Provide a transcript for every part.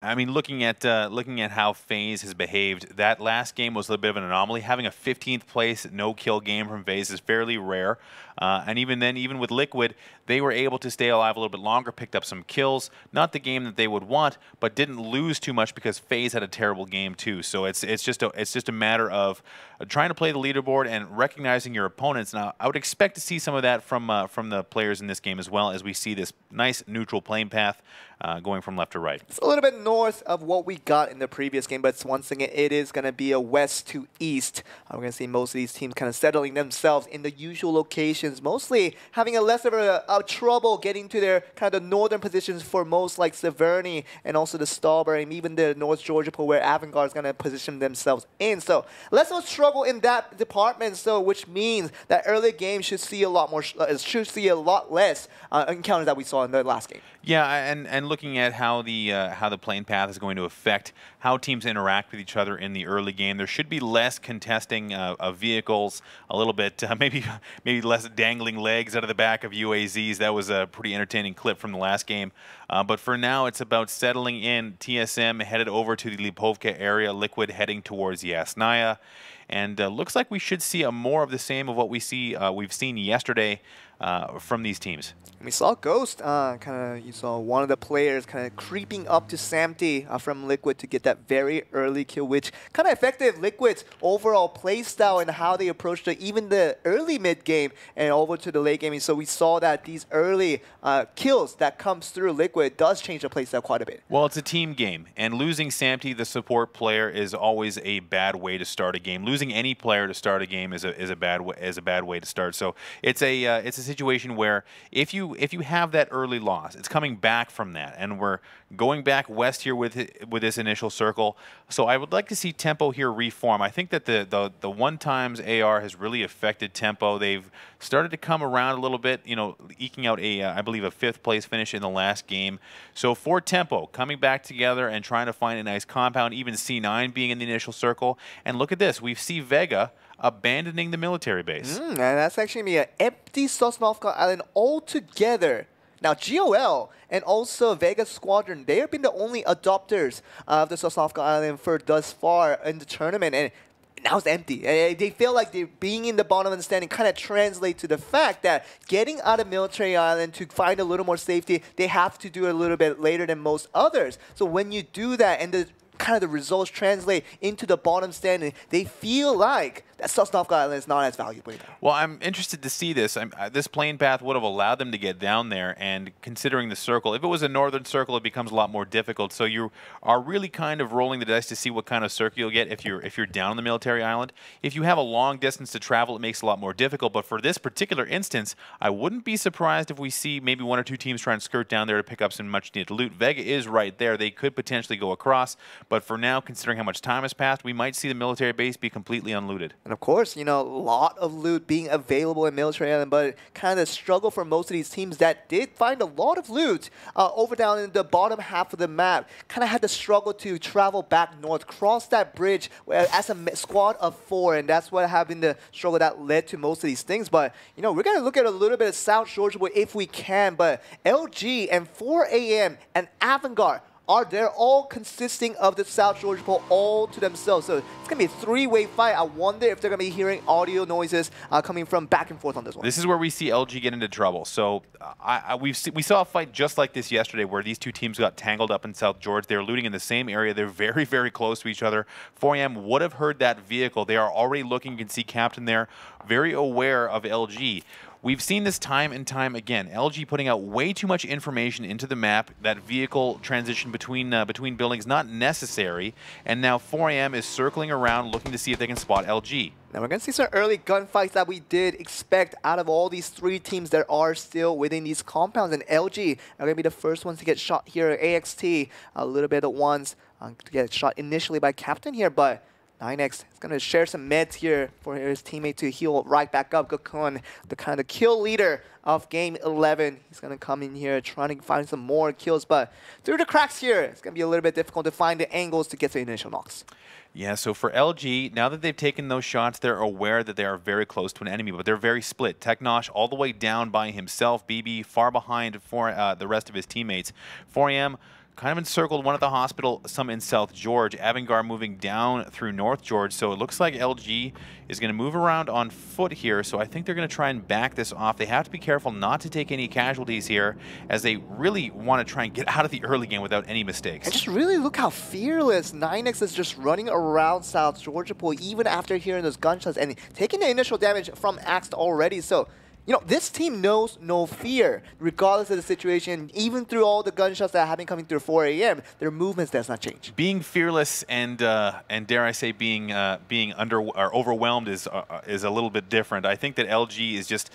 I mean, looking at how FaZe has behaved, that last game was a little bit of an anomaly. Having a 15th place no-kill game from FaZe is fairly rare. And even then, even with Liquid, they were able to stay alive a little bit longer, picked up some kills. Not the game that they would want, but didn't lose too much because FaZe had a terrible game too. So it's just a matter of trying to play the leaderboard and recognizing your opponents. Now, I would expect to see some of that from the players in this game as well, as we see this nice neutral playing path going from left to right. It's a little bit north of what we got in the previous game, but once again, it is going to be a west to east. We're going to see most of these teams kind of settling themselves in the usual locations, mostly having a less of a trouble getting to their kind of northern positions for most, like Severny and also the Stauber and even the North Georgia pool where Avangard is going to position themselves in. So less of a struggle in that department, so which means that early game should see a lot more, should see a lot less encounters that we saw in the last game. Yeah, and looking at how the playing path is going to affect how teams interact with each other in the early game, there should be less contesting of vehicles, a little bit maybe less dangling legs out of the back of UAZs. That was a pretty entertaining clip from the last game. But for now, it's about settling in. TSM headed over to the Lipovka area, Liquid heading towards Yasnaya. And looks like we should see more of the same of what we've seen yesterday from these teams. We saw Ghost, you saw one of the players kind of creeping up to Samty from Liquid to get that very early kill, which kind of affected Liquid's overall play style and how they approached even the early mid game and over to the late game. And so we saw that these early kills that comes through Liquid does change the play style quite a bit. Well, it's a team game, and losing Samty, the support player, is always a bad way to start a game. Losing any player to start a game is a bad way to start. So it's a situation where if you have that early loss, it's coming back from that, and we're going back west here with this initial circle. So I would like to see Tempo here reform. I think that the 1x AR has really affected Tempo. They've started to come around a little bit, you know, eking out I believe a 5th place finish in the last game. So for Tempo, coming back together and trying to find a nice compound, even C9 being in the initial circle. And look at this, we see Vega abandoning the military base. And that's actually an empty Sosnovka Island altogether. Now, GOL and also Vega Squadron, they have been the only adopters of the Sosnovka Island for thus far in the tournament, and now it's empty. They feel like they're being in the bottom of the standing kind of translate to the fact that getting out of Military Island to find a little more safety, they have to do it a little bit later than most others. So when you do that and the results translate into the bottom standing, they feel like that Sosnovka Island is not as valuable anymore. Well, I'm interested to see this. This plane path would have allowed them to get down there, and considering the circle, if it was a northern circle, it becomes a lot more difficult. So you are really kind of rolling the dice to see what kind of circle you'll get if you're down on the military island. If you have a long distance to travel, it makes it a lot more difficult. But for this particular instance, I wouldn't be surprised if we see maybe 1 or 2 teams try and skirt down there to pick up some much-needed loot. Vega is right there. They could potentially go across, but for now, considering how much time has passed, we might see the military base be completely unlooted. And of course, you know, a lot of loot being available in Military Island, but kind of struggle for most of these teams that did find a lot of loot over down in the bottom half of the map. Kind of had to struggle to travel back north, cross that bridge as a squad of 4, and that's what having the struggle that led to most of these things. But, you know, we're going to look at a little bit of South Georgia if we can, but LG and 4AM and Avangard, they're all consisting of the South Georgia pool all to themselves. So it's going to be a 3-way fight. I wonder if they're going to be hearing audio noises coming from back and forth on this one. This is where we see LG get into trouble. So we saw a fight just like this yesterday where these two teams got tangled up in South Georgia. They're looting in the same area. They're very, very close to each other. 4AM would have heard that vehicle. They are already looking. You can see Captain there, very aware of LG. We've seen this time and time again. LG putting out way too much information into the map. That vehicle transition between buildings not necessary. And now 4AM is circling around looking to see if they can spot LG. Now we're going to see some early gunfights that we did expect out of all these 3 teams that are still within these compounds. And LG are going to be the first ones to get shot here. AXT, a little bit of ones to get shot initially by Captain here, but 9X is going to share some meds here for his teammate to heal right back up. Gokun, the kind of kill leader of Game 11. He's going to come in here trying to find some more kills, but through the cracks here, it's going to be a little bit difficult to find the angles to get the initial knocks. Yeah, so for LG, now that they've taken those shots, they're aware that they are very close to an enemy, but they're very split. Teknosh all the way down by himself, BB far behind for the rest of his teammates. 4AM kind of encircled, one at the hospital, some in South George. Avangard moving down through North George. So it looks like LG is going to move around on foot here. So I think they're going to try and back this off. They have to be careful not to take any casualties here, as they really want to try and get out of the early game without any mistakes. And just really look how fearless 9X is just running around South Georgia Pool, even after hearing those gunshots and taking the initial damage from Axed already. So, you know, this team knows no fear, regardless of the situation. Even through all the gunshots that have been coming through 4 a.m., their movements does not change. Being fearless and dare I say being under or overwhelmed is a little bit different. I think that LG is just.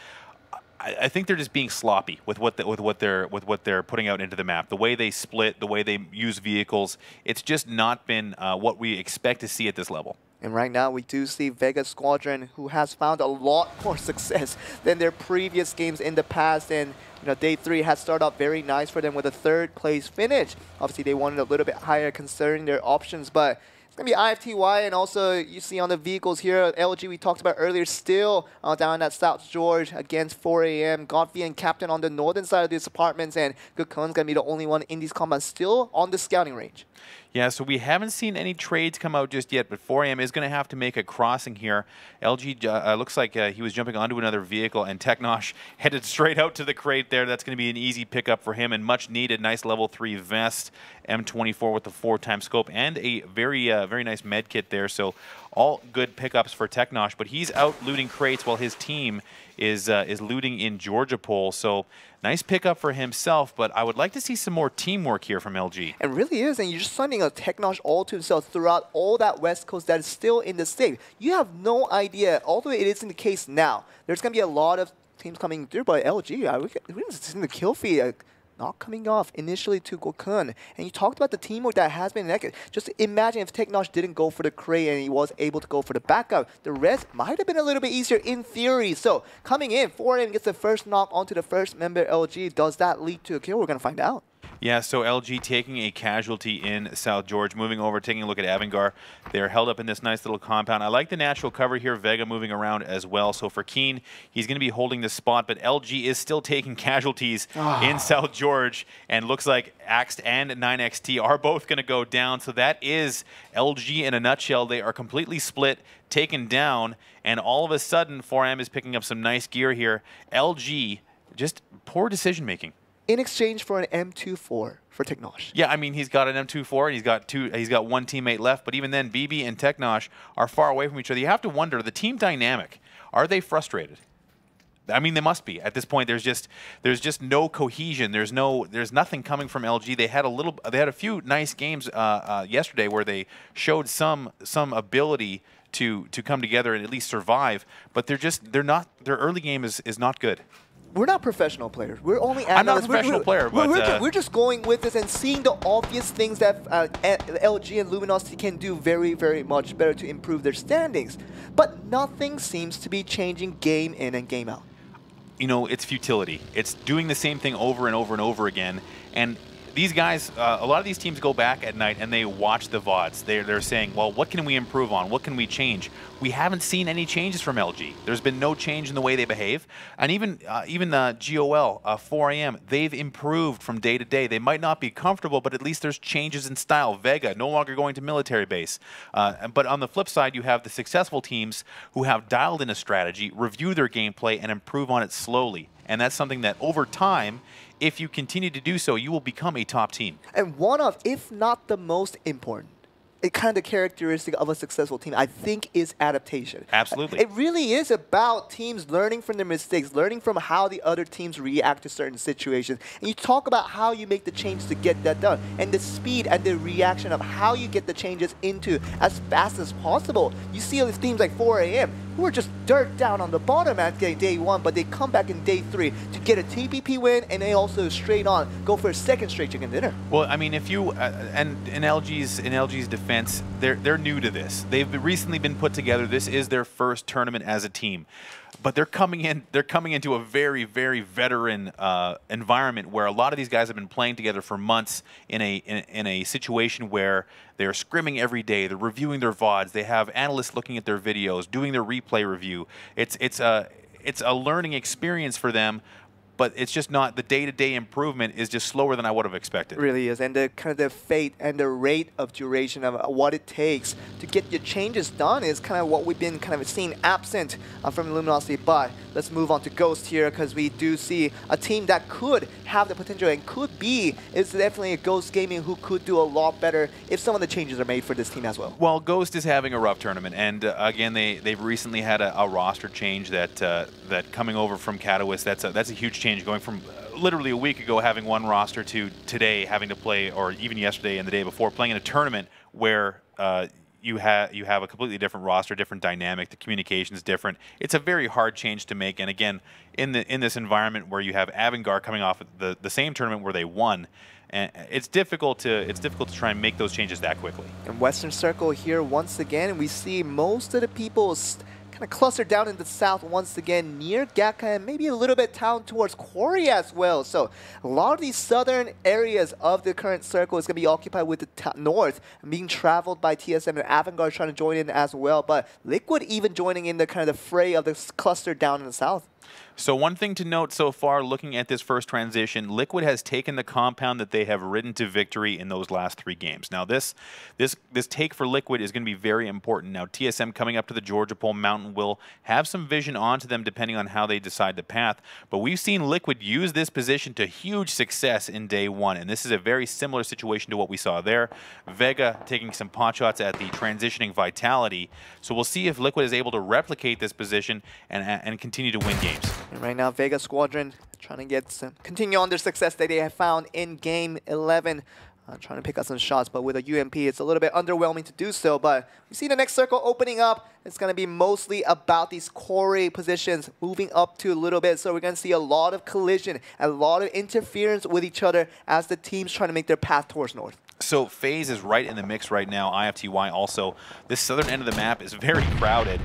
I think they're just being sloppy with what they're putting out into the map. The way they split, the way they use vehicles, it's just not been what we expect to see at this level. And right now, we do see Vega Squadron, who has found a lot more success than their previous games in the past. And you know, day 3 has started out very nice for them with a 3rd place finish. Obviously, they wanted a little bit higher considering their options, but it's going to be IFTY, and also you see on the vehicles here, LG we talked about earlier, still down at South George against 4 a.m. Godfrey and Captain on the northern side of these apartments, and Gukkun's going to be the only one in these combats still on the scouting range. Yeah, so we haven't seen any trades come out just yet, but 4 a.m. is going to have to make a crossing here. LG looks like he was jumping onto another vehicle, and Technosh headed straight out to the crate there. That's going to be an easy pickup for him, and much needed. Nice level 3 vest, M24 with the 4x scope, and a very nice med kit there. So all good pickups for Technosh, but he's out looting crates while his team is looting in Georgia Pole. So nice pickup for himself, but I would like to see some more teamwork here from LG. It really is, and you're just sending a Technosh all to himself throughout all that West Coast that is still in the state. You have no idea, although it isn't the case now. There's going to be a lot of teams coming through, but LG, we didn't see the kill feed. Not coming off initially to Gokkun. And you talked about the teamwork that has been naked. Just imagine if Technosh didn't go for the crate and he was able to go for the backup. The rest might have been a little bit easier in theory. So coming in, 4M gets the first knock onto the first member LG. Does that lead to a kill? We're going to find out. Yeah, so LG taking a casualty in South George, moving over, taking a look at Avangard. They're held up in this nice little compound. I like the natural cover here, Vega moving around as well. So for Keen, he's going to be holding the spot, but LG is still taking casualties in South George, and looks like Axed and 9XT are both going to go down. So that is LG in a nutshell. They are completely split, taken down, and all of a sudden, 4M is picking up some nice gear here. LG, just poor decision-making. In exchange for an M24 for Technosh. Yeah, I mean, he's got an M24 and he's got one teammate left, but even then, BB and Technosh are far away from each other. You have to wonder, the team dynamic, are they frustrated? I mean, they must be. At this point, there's just no cohesion. There's nothing coming from LG. They had a few nice games yesterday where they showed some ability to come together and at least survive, but their early game is not good. We're not professional players. We're only analysts. I'm not a professional player, but we're just going with this and seeing the obvious things that LG and Luminosity can do very, very much better to improve their standings. But nothing seems to be changing game in and game out. You know, it's futility. It's doing the same thing over and over and over again. And these guys, a lot of these teams go back at night and they watch the VODs. They're saying, well, what can we improve on? What can we change? We haven't seen any changes from LG. There's been no change in the way they behave. And even GOL, 4 a.m., they've improved from day to day. They might not be comfortable, but at least there's changes in style. Vega, no longer going to military base. But on the flip side, you have the successful teams who have dialed in a strategy, review their gameplay, and improve on it slowly. And that's something that over time, if you continue to do so, you will become a top team. And one of, if not the most important, kind of characteristic of a successful team, I think, is adaptation. Absolutely. It really is about teams learning from their mistakes, learning from how the other teams react to certain situations. And you talk about how you make the change to get that done, and the speed and the reaction of how you get the changes into as fast as possible. You see these teams like 4 a.m. who are just dirt down on the bottom at day 1, but they come back in day 3 to get a TPP win, and they also straight on go for a second straight chicken dinner. Well, I mean, if you and in LG's defense, they're new to this. They've recently been put together. This is their first tournament as a team, but they're coming into a very, very veteran environment where a lot of these guys have been playing together for months in a situation where they're scrimming every day. They're reviewing their VODs. They have analysts looking at their videos, doing their replay review. It's a learning experience for them. but it's just not, the day-to-day improvement is just slower than I would have expected. It really is, and the kind of the fate and the rate of duration of what it takes to get your changes done is kind of what we've been kind of seeing absent from Luminosity. But let's move on to Ghost here, because we do see a team that could have the potential and could be, it's definitely a Ghost Gaming who could do a lot better if some of the changes are made for this team as well. Well, Ghost is having a rough tournament, and again, they've recently had a roster change that that coming over from Katowice, that's a huge change, going from literally a week ago having one roster to today having to play, or even yesterday and the day before, playing in a tournament where you have a completely different roster, different dynamic, the communication is different. It's a very hard change to make, and again, in this environment where you have Avangard coming off the same tournament where they won, and it's difficult to try and make those changes that quickly. In Western Circle here, once again, we see most of the people kind of clustered down in the south once again near Gakka, and maybe a little bit down towards Quarry as well. So a lot of these southern areas of the current circle is going to be occupied with the north, being traveled by TSM, and Avangard trying to join in as well. But Liquid even joining in the kind of the fray of this cluster down in the south. So one thing to note so far, looking at this first transition, Liquid has taken the compound that they have ridden to victory in those last 3 games. Now this take for Liquid is going to be very important. Now TSM coming up to the Georgia Pole Mountain will have some vision onto them depending on how they decide the path, but we've seen Liquid use this position to huge success in day 1, and this is a very similar situation to what we saw there. Vega taking some pot shots at the transitioning Vitality, so we'll see if Liquid is able to replicate this position and continue to win games. And right now, Vega Squadron trying to get continue on their success that they have found in Game 11. Trying to pick up some shots, but with a UMP, it's a little bit underwhelming to do so. But we see the next circle opening up. It's going to be mostly about these quarry positions moving up to a little bit. So we're going to see a lot of collision, a lot of interference with each other as the teams trying to make their path towards north. So FaZe is right in the mix right now. IFTY also. This southern end of the map is very crowded.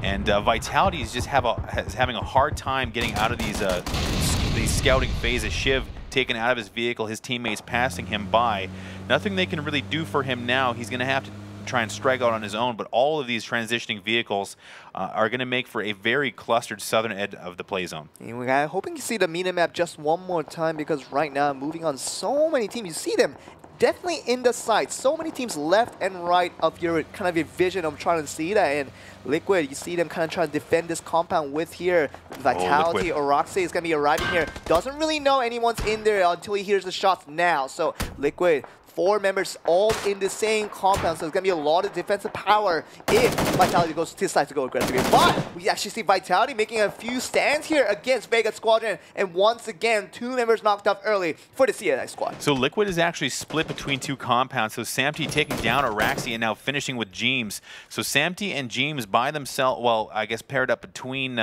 And Vitality is just having a hard time getting out of these scouting phases. Shiv taken out of his vehicle, his teammates passing him by. Nothing they can really do for him now. He's going to have to try and strike out on his own, but all of these transitioning vehicles are going to make for a very clustered southern end of the play zone. And we're hoping to see the map just one more time, because right now, moving on so many teams, you see them definitely in the sight. So many teams left and right of your kind of your vision of trying to see that. And Liquid, you see them kind of trying to defend this compound with here. Vitality or Roxy is going to be arriving here. Doesn't really know anyone's in there until he hears the shots now. So Liquid, 4 members all in the same compound, so it's going to be a lot of defensive power if Vitality goes to decide to go aggressively. But we actually see Vitality making a few stands here against Vega Squadron, and once again, 2 members knocked off early for the CNI squad. So Liquid is actually split between 2 compounds, so Samty taking down Araxi and now finishing with Jeems. So Samty and Jeems by themselves, well, I guess paired up between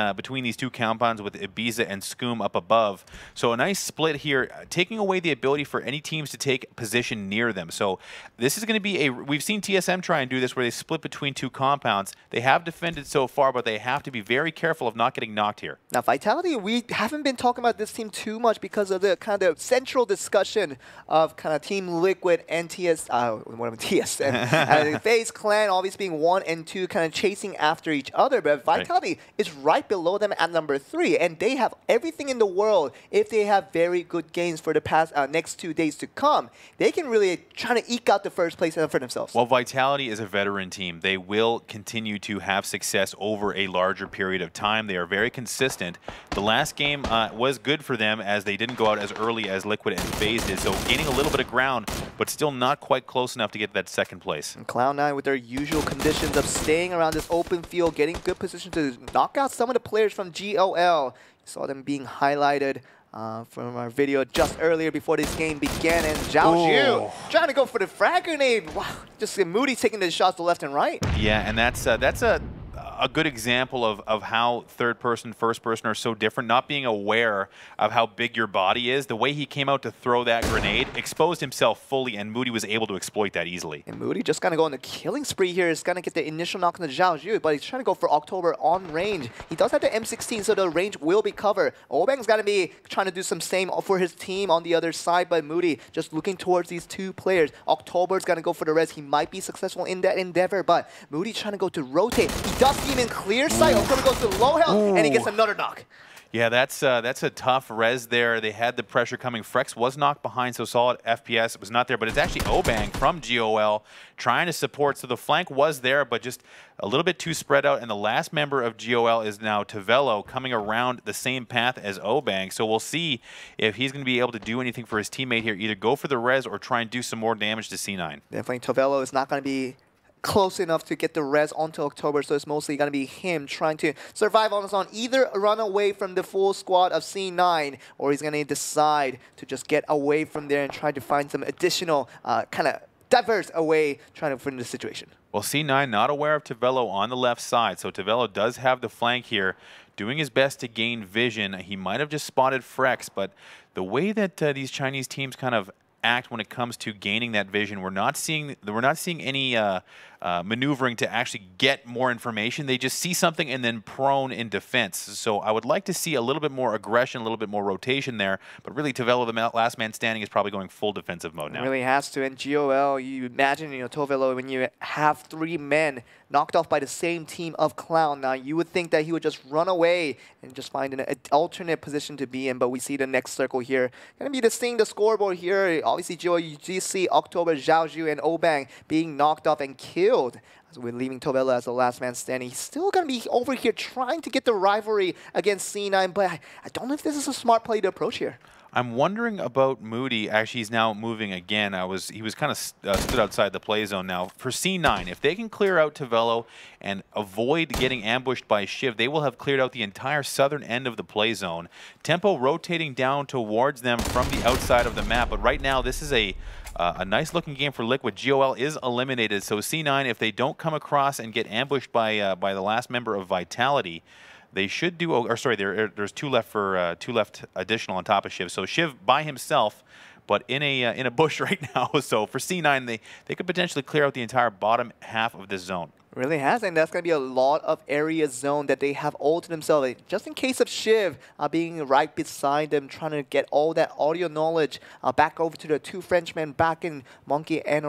these 2 compounds with Ibiza and Scoom up above. So a nice split here, taking away the ability for any teams to take position near them. So this is going to be we've seen TSM try and do this where they split between 2 compounds. They have defended so far, but they have to be very careful of not getting knocked here. Now Vitality, we haven't been talking about this team too much because of the kind of central discussion of kind of Team Liquid and TSM. FaZe Clan obviously being 1 and 2 kind of chasing after each other, but Vitality is right below them at number 3, and they have everything in the world. If they have very good games for the past next 2 days to come, they can really try to eke out the first place for themselves. Well, Vitality is a veteran team. They will continue to have success over a larger period of time. They are very consistent. The last game was good for them as they didn't go out as early as Liquid and FaZe did, so gaining a little bit of ground, but still not quite close enough to get that 2nd place. And Cloud9 with their usual conditions of staying around this open field, getting good position to knock out some of the players from GOL. You saw them being highlighted from our video just earlier before this game began, and Zhao Zhu trying to go for the frag grenade. Wow, just Moody taking the shots to left and right. Yeah, and that's a good example of how third person, first person are so different, not being aware of how big your body is. The way he came out to throw that grenade exposed himself fully, and Moody was able to exploit that easily. And Moody just gonna go on the killing spree here. He's gonna get the initial knock on the Zhao Zhu, but he's trying to go for October on range. He does have the M16, so the range will be covered. Obang's gonna be trying to do some same for his team on the other side, but Moody just looking towards these 2 players. October's gonna go for the res. He might be successful in that endeavor, but Moody trying to go to rotate. He does in clear sight. October goes to low health, and he gets another knock. Yeah, that's a tough res there. They had the pressure coming. Frex was knocked behind, so solid FPS. It was not there, but it's actually Obang from GOL trying to support. So the flank was there, but just a little bit too spread out. And the last member of GOL is now Tvelo coming around the same path as Obang. So we'll see if he's going to be able to do anything for his teammate here, either go for the res or try and do some more damage to C9. Definitely Tvelo is not going to be close enough to get the res onto October, so it's mostly going to be him trying to survive on his own, either run away from the full squad of C9, or he's going to decide to just get away from there and try to find some additional kind of diverse away, trying to win the situation. Well, C9 not aware of Tvelo on the left side, so Tvelo does have the flank here, doing his best to gain vision. He might have just spotted Frex, but the way that these Chinese teams kind of act when it comes to gaining that vision, we're not seeing any maneuvering to actually get more information. They just see something and then prone in defense. So I would like to see a little bit more aggression, a little bit more rotation there. But really, Tvelo, the last man standing, is probably going full defensive mode now. It really has to. And GOL, you imagine, Tvelo, when you have 3 men knocked off by the same team of Clown, now you would think that he would just run away and just find an alternate position to be in. But we see the next circle here. Going to be seeing the scoreboard here. Obviously, GOL, you do see October, Zhaozhu, and Obang being knocked off and killed. So we're leaving Tvelo as the last man standing. He's still going to be over here trying to get the rivalry against C9, but I don't know if this is a smart play to approach here. I'm wondering about Moody. Actually, he's now moving again. He was kind of stood outside the play zone now. For C9, if they can clear out Tvelo and avoid getting ambushed by Shiv, they will have cleared out the entire southern end of the play zone. Tempo rotating down towards them from the outside of the map, but right now this is a nice looking game for Liquid. GOL is eliminated, so C9, if they don't come across and get ambushed by the last member of Vitality, they should do, or sorry, there's 2 left for 2 left additional on top of Shiv. So Shiv by himself, but in a bush right now. So for C9, they could potentially clear out the entire bottom half of this zone. Really has, and that's going to be a lot of area zone that they have all to themselves. Just in case of Shiv being right beside them, trying to get all that audio knowledge back over to the 2 Frenchmen back in Monkey and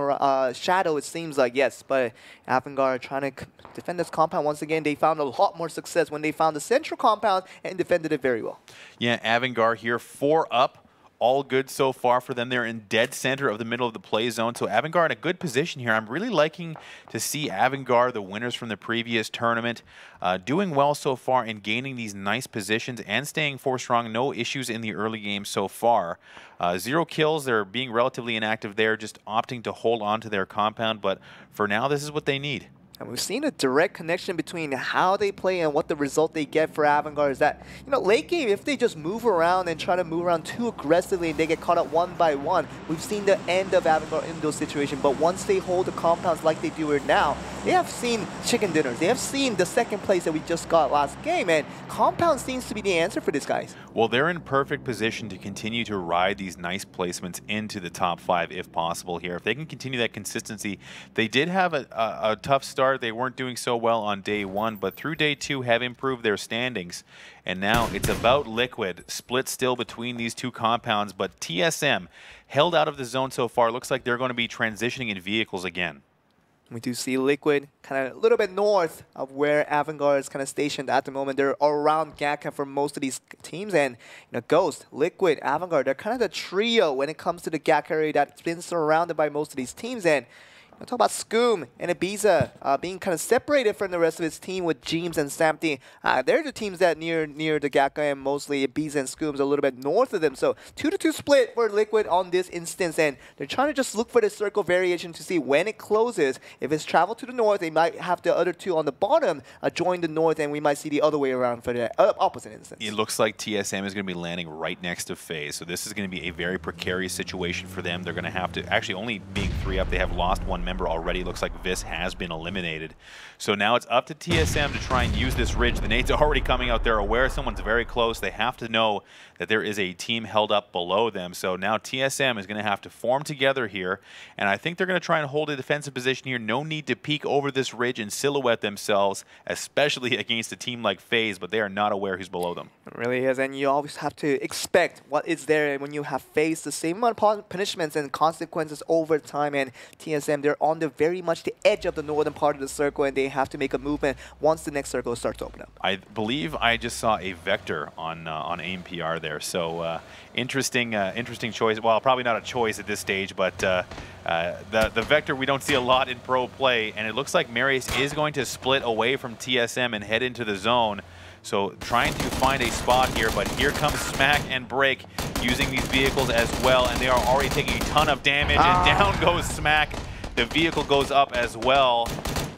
Shadow, it seems like, yes. But Avangard trying to defend this compound once again. They found a lot more success when they found the central compound and defended it very well. Yeah, Avangard here, 4 up. All good so far for them. They're in dead center of the middle of the play zone. So Avangard in a good position here. I'm really liking to see Avangard, the winners from the previous tournament, doing well so far in gaining these nice positions and staying 4 strong. No issues in the early game so far. 0 kills. They're being relatively inactive there, just opting to hold on to their compound. But for now, this is what they need. And we've seen a direct connection between how they play and what the result they get for Avangard is that, late game, if they just move around and try to move around too aggressively and they get caught up 1 by 1, we've seen the end of Avangard in those situations. But once they hold the compounds like they do it now, they have seen chicken dinners. They have seen the 2nd place that we just got last game, and compound seems to be the answer for these guys. Well, they're in perfect position to continue to ride these nice placements into the top 5 if possible here. If they can continue that consistency, they did have a tough start. They weren't doing so well on day 1, but through day 2 have improved their standings. And now it's about Liquid, split still between these 2 compounds, but TSM held out of the zone so far. Looks like they're going to be transitioning in vehicles again. We do see Liquid kind of a little bit north of where Avangard is kind of stationed at the moment. They're around Gaka for most of these teams. And Ghost, Liquid, Avangard, they're kind of the trio when it comes to the Gaka area that's been surrounded by most of these teams. And talk about Scoom and Ibiza being kind of separated from the rest of his team with Jeems and Samty. They're the teams that near the Gaka, and mostly Ibiza and Scoom's a little bit north of them. So 2-2 split for Liquid on this instance, and they're trying to just look for the circle variation to see when it closes. If it's traveled to the north, they might have the other 2 on the bottom join the north, and we might see the other way around for the opposite instance. It looks like TSM is going to be landing right next to FaZe, so this is going to be a very precarious situation for them. They're going to have to, actually only being 3 up, they have lost 1 member already. Looks like Vis has been eliminated. So now it's up to TSM to try and use this ridge. The nades are already coming out. They're aware someone's very close. They have to know that there is a team held up below them. So now TSM is going to have to form together here. And I think they're going to try and hold a defensive position here. No need to peek over this ridge and silhouette themselves, especially against a team like FaZe, but they are not aware who's below them. It really is, and you always have to expect what is there when you have faced the same amount of punishments and consequences over time. And TSM, they're they're on the very much the edge of the northern part of the circle, and they have to make a movement once the next circle starts to open up. I believe I just saw a vector on aim PR there, so interesting choice. Well, probably not a choice at this stage, but the vector we don't see a lot in pro play, and it looks like Marius is going to split away from TSM and head into the zone. So trying to find a spot here, but here comes Smack and Break using these vehicles as well, and they are already taking a ton of damage, and down goes Smack. The vehicle goes up as well,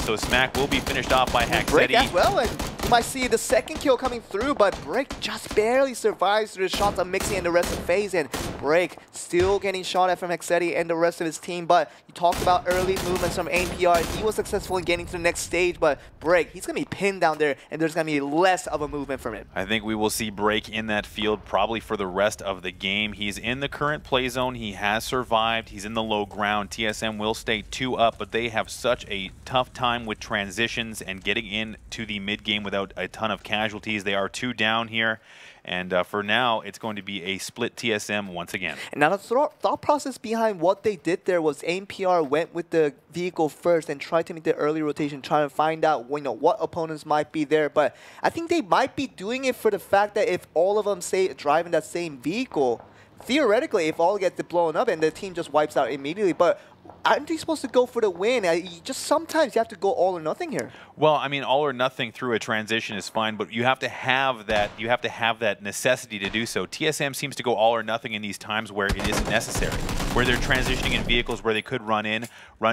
so Smack will be finished off by Haxetti. Break as well, and you might see the second kill coming through, but Break just barely survives through the shots of Mixie and the rest of FaZe, and Break still getting shot at from Haxetti and the rest of his team. But you talked about early movements from AMPR. He was successful in getting to the next stage, but Break, he's going to be pinned down there, and there's going to be less of a movement from him. I think we will see Break in that field probably for the rest of the game. He's in the current play zone. He has survived. He's in the low ground. TSM will stay 2 up, but they have such a tough time with transitions and getting into the mid game without a ton of casualties. They are 2 down here, and for now it's going to be a split TSM once again. And now the thought process behind what they did there was AMPR went with the vehicle first and tried to make the early rotation, trying to find out what opponents might be there. But I think they might be doing it for the fact that if all of them say driving that same vehicle, theoretically if all gets blown up and the team just wipes out immediately. But aren't they supposed to go for the win? Just sometimes you have to go all or nothing here. Well, I mean, all or nothing through a transition is fine, but you have to have that. You have to have that necessity to do so. TSM seems to go all or nothing in these times where it isn't necessary, where they're transitioning in vehicles where they could run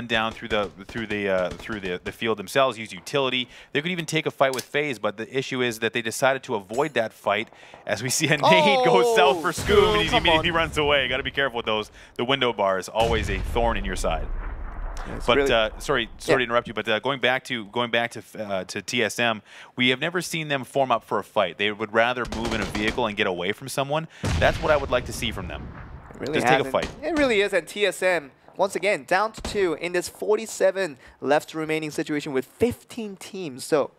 down through the field themselves, use utility. They could even take a fight with FaZe, but the issue is that they decided to avoid that fight. As we see a nade go south for Scoob, and he immediately runs away. Got to be careful with those. The window bars, always a thorn in your side. Yeah, but really, sorry to interrupt you. But going back to TSM, we have never seen them form up for a fight. They would rather move in a vehicle and get away from someone. That's what I would like to see from them. Really just take a fight. It really is. And TSM, once again, down to 2 in this 47 left remaining situation with 15 teams. So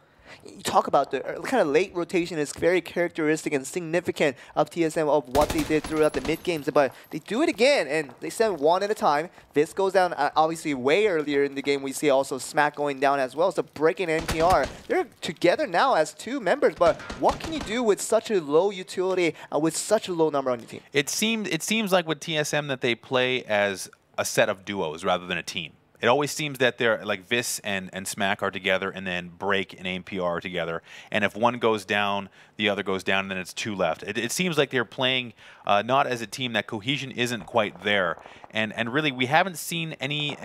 you talk about the kind of late rotation is very characteristic and significant of TSM of what they did throughout the mid games, but they do it again and they send one at a time. This goes down obviously way earlier in the game. We see also Smack going down as well. So breaking NPR, they're together now as 2 members, but what can you do with such a low utility with such a low number on your team? It seems like with TSM that they play as a set of duos rather than a team. It always seems that they're like Vis and Smack are together, and then Break and AMPR are together. And if one goes down, the other goes down, and then it's 2 left. It seems like they're playing not as a team. That cohesion isn't quite there. And really, we haven't seen any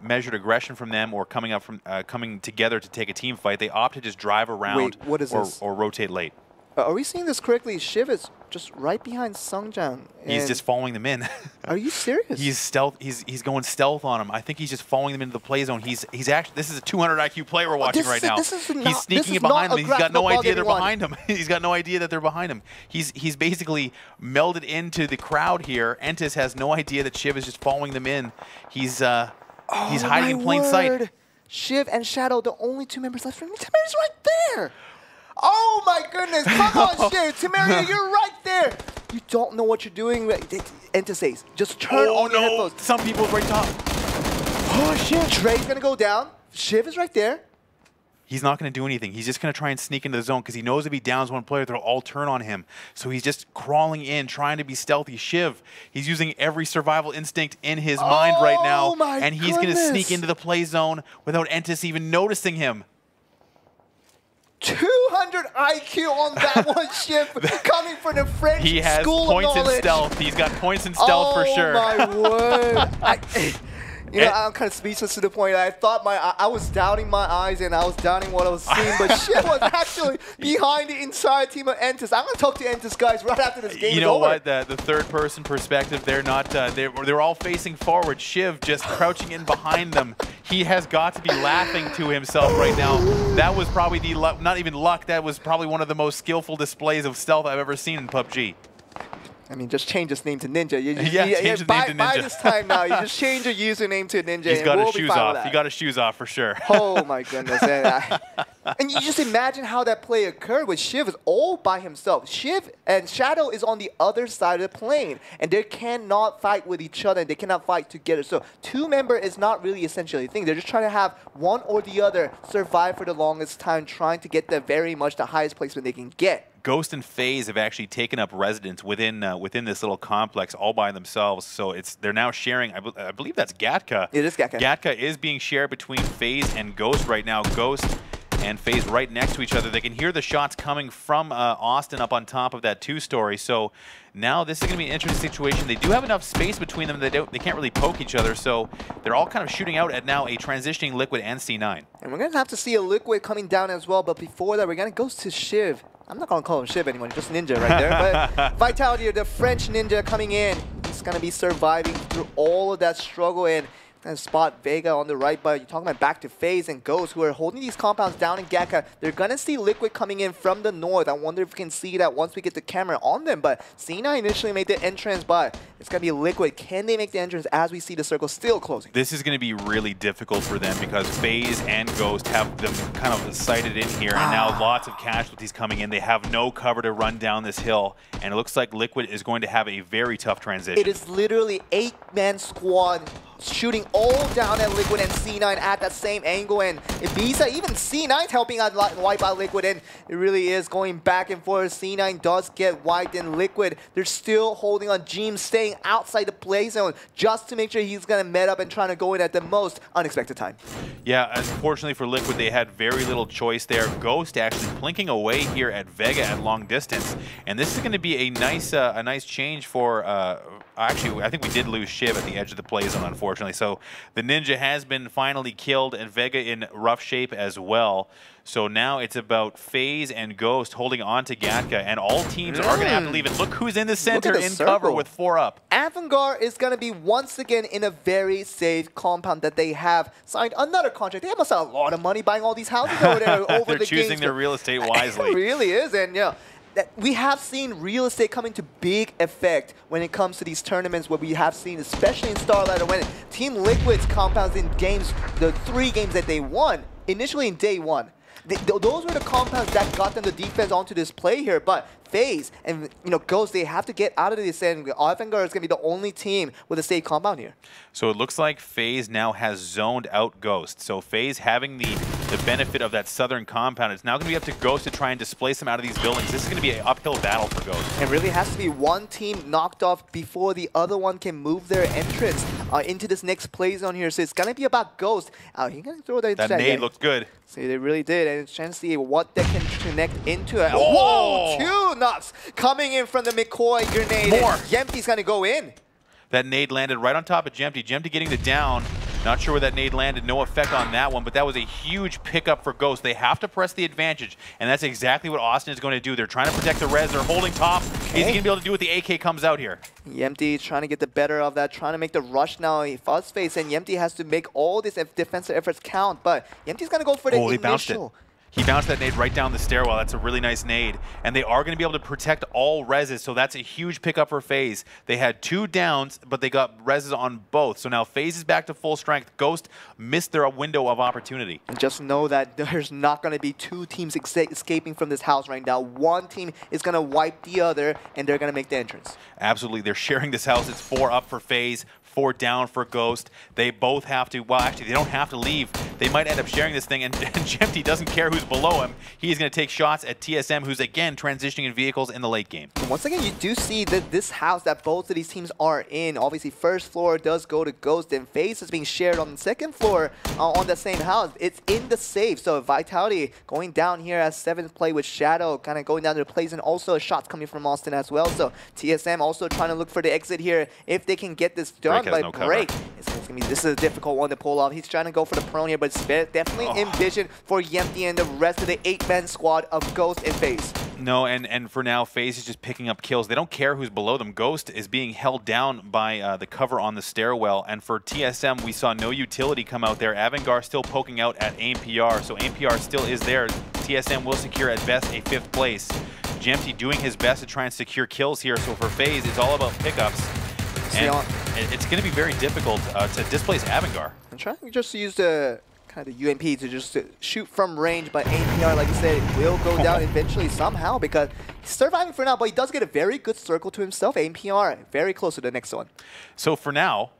measured aggression from them or coming together to take a team fight. They opt to just drive around. Wait, what is this? Or rotate late. Are we seeing this correctly? Shiv is just right behind Sungjang. He's just following them in. Are you serious? He's stealth. He's going stealth on him. I think he's just following them into the play zone. He's actually, this is a 200 IQ play we're watching right now. He's sneaking in behind them. He's got no idea they're behind him. He's got no idea that they're behind him. He's basically melded into the crowd here. Entis has no idea that Shiv is just following them in. He's hiding in plain sight. Shiv and Shadow, the only 2 members left. Temeria's right there. Oh my goodness, come on, Shiv. Temeria, you're right there. You don't know what you're doing. Entis says, just turn on your headphones. Some people right top. Oh shit. Trey's gonna go down. Shiv is right there. He's not going to do anything. He's just going to try and sneak into the zone because he knows if he downs one player, they'll all turn on him. So he's just crawling in, trying to be stealthy. Shiv, he's using every survival instinct in his mind right now. And he's going to sneak into the play zone without Entis even noticing him. 200 IQ on that one, Shiv, coming from the French He has school points of knowledge. in stealth. He's got points in stealth for sure. Oh my word. I'm kind of speechless to the point I thought I was doubting my eyes and I was doubting what I was seeing, but Shiv was actually behind the entire team of Entis. I'm going to talk to Entis guys right after this game is over. You know what? The third-person perspective, they're not. They're all facing forward. Shiv just crouching in behind them. He has got to be laughing to himself right now. That was probably the not even luck. That was probably one of the most skillful displays of stealth I've ever seen in PUBG. I mean, just change his name to Ninja. Change his name to Ninja. By this time now, you just change your username to Ninja. He's got his shoes off. He got his shoes off for sure. Oh my goodness. And you just imagine how that play occurred with Shiv is all by himself. Shiv and Shadow is on the other side of the plane, and they cannot fight with each other, and they cannot fight together. So two-member is not really essentially a thing. They're just trying to have one or the other survive for the longest time, trying to get the highest placement they can get. Ghost and FaZe have actually taken up residence within this little complex all by themselves. So they're now sharing. I believe that's Gatka. It is Gatka. Gatka is being shared between FaZe and Ghost right now. Ghost and FaZe right next to each other. They can hear the shots coming from Austin up on top of that two-story. So now this is going to be an interesting situation. They do have enough space between them. They can't really poke each other. So they're all kind of shooting out at now a transitioning Liquid and C9. And we're going to have to see a Liquid coming down as well. But before that, we're going to go to Shiv. I'm not going to call him Shiv anymore, just Ninja right there. But Vitality, the French Ninja coming in. He's going to be surviving through all of that struggle and spot Vega on the right, but you're talking about back to FaZe and Ghost, who are holding these compounds down in Gatka. They're going to see Liquid coming in from the north. I wonder if we can see that once we get the camera on them, but C9 initially made the entrance, but it's going to be Liquid. Can they make the entrance as we see the circle still closing? This is going to be really difficult for them because FaZe and Ghost have them kind of sighted in here, and now lots of casualties coming in. They have no cover to run down this hill, and it looks like Liquid is going to have a very tough transition. It is literally 8-man squad shooting all down at Liquid and C9 at that same angle, and Ibiza, even C9's helping out wipe out Liquid, and it really is going back and forth. C9 does get wiped, and Liquid, they're still holding on. Jeem staying outside the play zone just to make sure he's going to met up and trying to go in at the most unexpected time. Yeah, unfortunately for Liquid, they had very little choice there. Ghost actually plinking away here at Vega at long distance, and this is going to be a nice change for actually, I think we did lose Shiv at the edge of the play zone, unfortunately. So the Ninja has been finally killed, and Vega in rough shape as well. So now it's about FaZe and Ghost holding on to Gatka, and all teams are going to have to leave it. Look who's in the center in cover with 4 up. Avantgarde is going to be once again in a very safe compound that they have signed another contract. They must have a lot of money buying all these houses over there. They're choosing their real estate wisely. It really is, and yeah. We have seen real estate come into big effect when it comes to these tournaments, where we have seen, especially in StarLadder, when Team Liquid's compounds in games, the 3 games that they won, initially in day 1. Those were the compounds that got them the defense onto this play here, but FaZe and Ghost, they have to get out of this, and Avantgarde is going to be the only team with a safe compound here. So it looks like FaZe now has zoned out Ghost. So FaZe having the benefit of that southern compound, it's now going to be up to Ghost to try and displace them out of these buildings. This is going to be an uphill battle for Ghost. It really has to be one team knocked off before the other one can move their entrance into this next play zone here. So it's going to be about Ghost. He's going to throw that nade looked good. See, they really did, and it's trying to see what they can connect into it. Whoa! 2 nuts coming in from the McCoy grenade. More. Yempty's going to go in. That nade landed right on top of Jempty. Jempty getting the down. Not sure where that nade landed. No effect on that one, but that was a huge pickup for Ghost. They have to press the advantage, and that's exactly what Austin is going to do. They're trying to protect the res. They're holding top. Is he going to be able to do what the AK comes out here? Yempty trying to get the better of that, trying to make the rush now. Fuzz face, and Yempty has to make all these defensive efforts count, but Yempty's going to go for the initial. Bounced it. He bounced that nade right down the stairwell. That's a really nice nade. And they are going to be able to protect all reses, so that's a huge pickup for FaZe. They had 2 downs, but they got reses on both. So now FaZe is back to full strength. Ghost missed their window of opportunity. And just know that there's not going to be 2 teams escaping from this house right now. One team is going to wipe the other, and they're going to make the entrance. Absolutely. They're sharing this house. It's 4 up for FaZe. 4 down for Ghost. They both have to, well, actually, they don't have to leave. They might end up sharing this thing, and Jempty doesn't care who's below him. He's going to take shots at TSM, who's, again, transitioning in vehicles in the late game. And once again, you do see that this house that both of these teams are in, obviously, first floor does go to Ghost, and FaZe is being shared on the second floor on the same house. It's in the safe, so Vitality going down here as 7th play with Shadow, kind of going down to the plays, and also shots coming from Austin as well. So TSM also trying to look for the exit here if they can get this done. But Break, this is a difficult one to pull off. He's trying to go for the prone here, but it's definitely envisioned for Yempty and the rest of the 8-man squad of Ghost and FaZe. No, and for now, FaZe is just picking up kills. They don't care who's below them. Ghost is being held down by the cover on the stairwell, and for TSM, we saw no utility come out there. Avantgarde still poking out at AIM-PR, so AIM-PR still is there. TSM will secure at best a 5th place. Jempty doing his best to try and secure kills here, so for FaZe, it's all about pickups. And it's going to be very difficult to displace Avantgarde. I'm trying to just use the kind of the UMP to just shoot from range, but APR, like I said, will go down eventually somehow because he's surviving for now, but he does get a very good circle to himself. APR very close to the next one. So for now,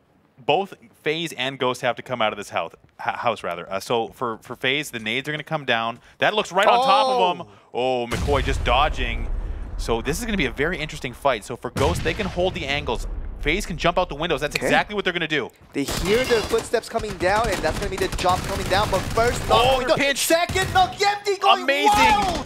both FaZe and Ghost have to come out of this house rather. So for FaZe, the nades are going to come down. That looks right on top of him. Oh, McCoy just dodging. So this is going to be a very interesting fight. So for Ghost, they can hold the angles. FaZe can jump out the windows. That's exactly what they're going to do. They hear their footsteps coming down, and that's going to be the jump coming down. But first, they're pinched. Second, knock empty, going wild.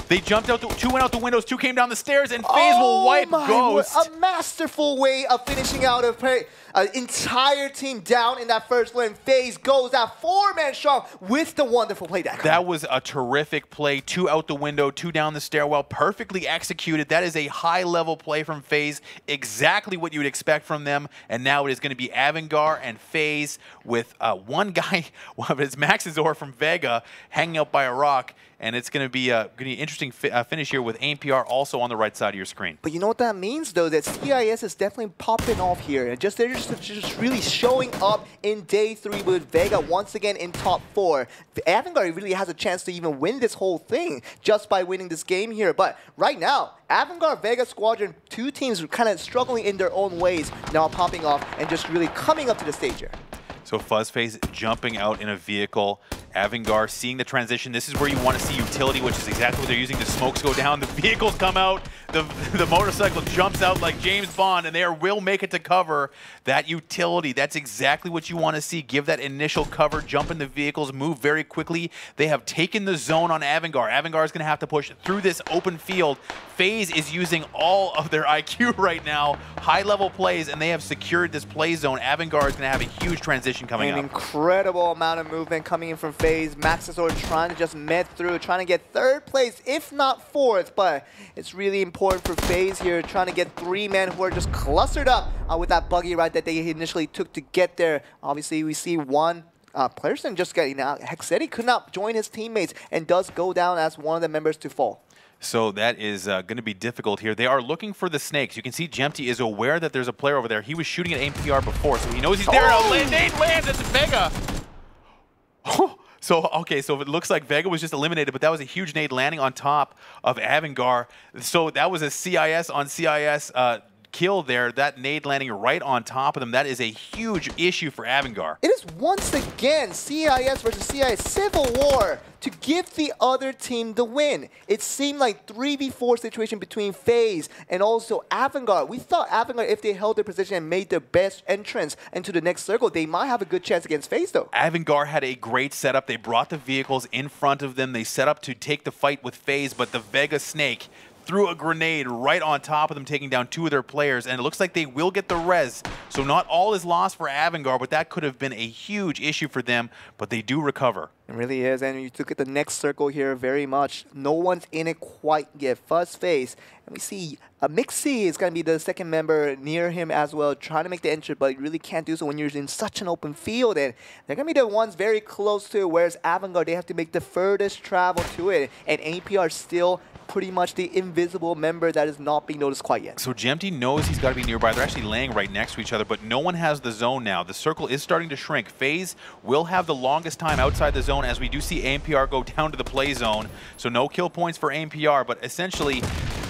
They jumped out, two went out the windows, two came down the stairs, and FaZe will wipe Ghost. A masterful way of finishing out an entire team down in that first lane. FaZe goes out 4-man strong with the wonderful play that. That was a terrific play. Two out the window, two down the stairwell, perfectly executed. That is a high-level play from FaZe, exactly what you would expect from them. And now it is going to be Avangar and FaZe with one guy, it's Maxizor from Vega, hanging out by a rock. And it's going to be an interesting finish here with APR also on the right side of your screen. But you know what that means, though? That CIS is definitely popping off here. And they're just really showing up in day 3 with Vega once again in top 4. Avangar really has a chance to even win this whole thing just by winning this game here. But right now, Avangar, Vega Squadron, two teams are kind of struggling in their own ways, now popping off and just really coming up to the stage here. So FuzzFace jumping out in a vehicle. Avangar seeing the transition. This is where you want to see utility, which is exactly what they're using. The smokes go down, the vehicles come out, the motorcycle jumps out like James Bond, and they will make it to cover. That utility, that's exactly what you want to see. Give that initial cover, jump in the vehicles, move very quickly. They have taken the zone on Avangar. Avangar is going to have to push through this open field. FaZe is using all of their IQ right now, high-level plays, and they have secured this play zone. Avangar is going to have a huge transition coming up. An incredible amount of movement coming in from FaZe. Maxizor trying to just med through, trying to get 3rd place, if not 4th, but it's really important for FaZe here, trying to get 3 men who are just clustered up with that buggy ride that they initially took to get there. Obviously, we see one person just getting out. Hexetti could not join his teammates and does go down as one of the members to fall. So that is going to be difficult here. They are looking for the snakes. You can see Jempty is aware that there's a player over there. He was shooting at APR before, so he knows he's there. Nade lands at Vega. So, okay, so it looks like Vega was just eliminated, but that was a huge nade landing on top of Avangar. So that was a CIS on CIS kill there. That nade landing right on top of them. That is a huge issue for Avangar. It is once again CIS versus CIS civil war to give the other team the win. It seemed like 3v4 situation between FaZe and also Avangar. We thought Avangar, if they held their position and made their best entrance into the next circle, they might have a good chance against FaZe though. Avangar had a great setup. They brought the vehicles in front of them. They set up to take the fight with FaZe, but the Vega Snake threw a grenade right on top of them, taking down 2 of their players, and it looks like they will get the res. So not all is lost for Avangar, but that could have been a huge issue for them, but they do recover. It really is, and you look at the next circle here very much. No one's in it quite yet. FuzzFace, and we see Mixie is going to be the second member near him as well, trying to make the entry, but you really can't do so when you're in such an open field. And they're going to be the ones very close to it, whereas Avangar, they have to make the furthest travel to it, and APR still pretty much the invisible member that is not being noticed quite yet. So Jempty knows he's got to be nearby. They're actually laying right next to each other, but no one has the zone now. The circle is starting to shrink. FaZe will have the longest time outside the zone as we do see APR go down to the play zone. So no kill points for APR, but essentially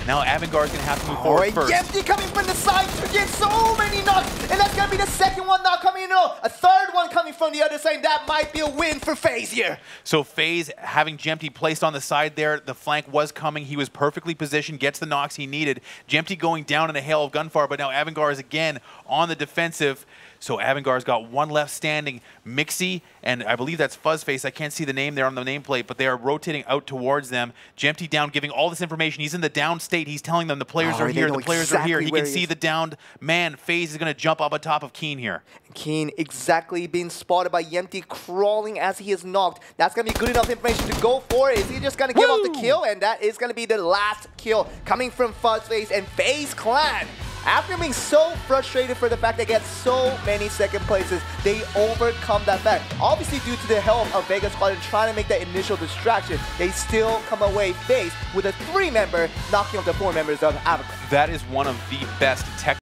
now Avangar is going to have to move forward first. Jempty coming from the side to get so many knocks, and that's going to be the second one now coming in. A third one coming from the other side. That might be a win for FaZe here. So FaZe having Jempty placed on the side there, the flank was coming. He was perfectly positioned, gets the knocks he needed. Jempty going down in a hail of gunfire, but now Avangar is again on the defensive. So Avangar's got one left standing. Mixie, and I believe that's FuzzFace. I can't see the name there on the nameplate, but they are rotating out towards them. Jempty down, giving all this information. He's in the down state. He's telling them the players are here. The players are here. He can see the downed man. FaZe is going to jump up on top of Keen here. Keen exactly being spotted by Jempty, crawling as he is knocked. That's going to be good enough information to go for it. Is he just going to give up the kill? And that is going to be the last kill coming from FuzzFace and FaZe Clan. After being so frustrated for the fact they get so many second places, they overcome that fact. Obviously, due to the help of Vega Squadron trying to make that initial distraction, they still come away FaZe with a 3-member knocking off the 4 members of Avangar. That is one of the best tech